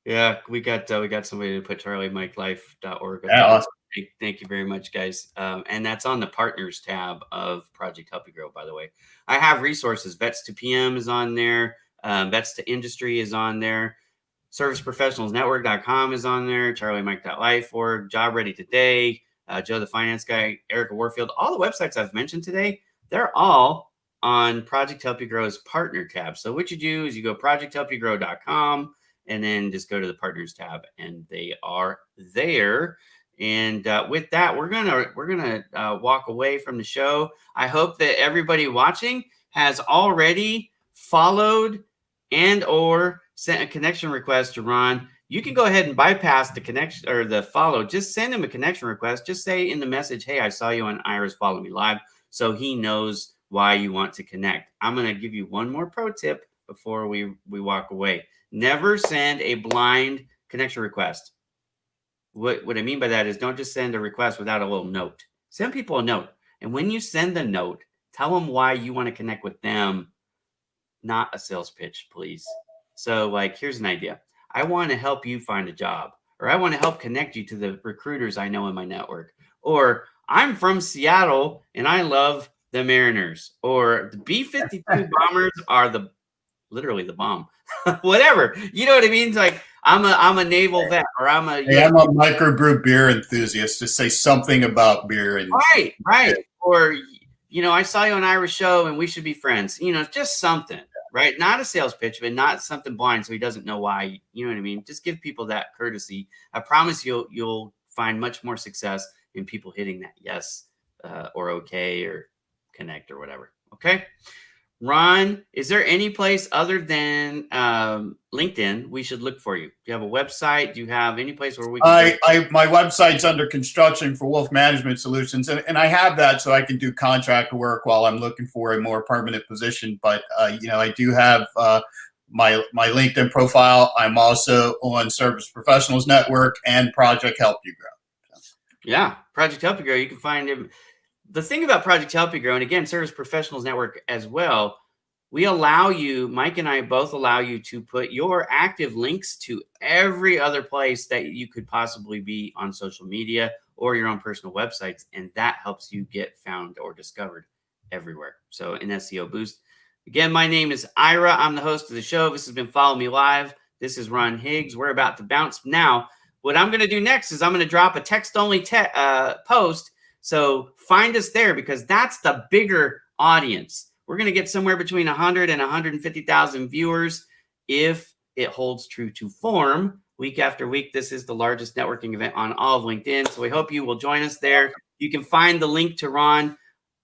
Yeah, we got somebody to put charliemikelife.org. Yeah, awesome. Thank you very much, guys. And that's on the partners tab of Project Help You Grow, by the way. I have resources. Vets to PM is on there. Vets to Industry is on there. ServiceProfessionalsNetwork.com is on there. CharlieMike.life or Job Ready Today. Joe the Finance Guy, Erica Warfield. All the websites I've mentioned today, they're all on Project Help You Grow's partner tab. So what you do is you go projecthelpyougrow.com and then just go to the partners tab, and they are there. And with that, we're gonna walk away from the show. I hope that everybody watching has already followed and or sent a connection request to Ron. You can go ahead and bypass the connection or the follow. Just send him a connection request. Just say in the message, "Hey, I saw you on Ira's Follow Me Live," so he knows why you want to connect. I'm going to give you one more pro tip before we walk away. Never send a blind connection request. What I mean by that is, don't just send a request without a little note. Send people a note. And when you send the note, tell them why you want to connect with them, not a sales pitch, please. So here's an idea. I want to help you find a job, or I want to help connect you to the recruiters I know in my network, or I'm from Seattle and I love the Mariners, or the B-52 bombers are literally the bomb. Whatever. You know what I mean? It's like, I'm a naval vet, or I'm a microbrew beer enthusiast. Just say something about beer. And right. Or, I saw you on Ira's show and we should be friends. Just something, right? Not a sales pitch, but not something blind so he doesn't know why. You know what I mean? Just give people that courtesy. I promise you'll find much more success in people hitting that yes or okay or connect or whatever. Okay. Ron, is there any place other than LinkedIn we should look for you? Do you have a website? Do you have any place where we can my website's under construction for Wolf Management Solutions, and I have that so I can do contract work while I'm looking for a more permanent position. But I do have my LinkedIn profile. I'm also on Service Professionals Network and Project Help You Grow. Yeah, Project Help You Grow. You can find him. The thing about Project Help You Grow, and again, Service Professionals Network as well, we allow you, Mike and I both allow you to put your active links to every other place that you could possibly be on social media or your own personal websites. And that helps you get found or discovered everywhere. So an SEO boost. Again, my name is Ira. I'm the host of the show. This has been Follow Me Live. This is Ron Higgs. We're about to bounce now. What I'm going to do next is I'm going to drop a text-only post. So find us there because that's the bigger audience. We're going to get somewhere between 100 and 150,000 viewers if it holds true to form. Week after week, this is the largest networking event on all of LinkedIn. So we hope you will join us there. You can find the link to Ron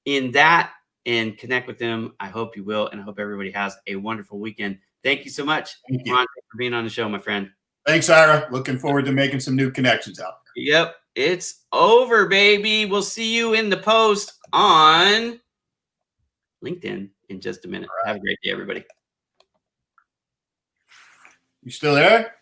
in that and connect with him. I hope you will, and I hope everybody has a wonderful weekend. Thank you so much, Thank you. Ron, for being on the show, my friend. Thanks, Ira. Looking forward to making some new connections out there. Yep, it's over, baby. We'll see you in the post on LinkedIn in just a minute. Have a great day, everybody. You still there?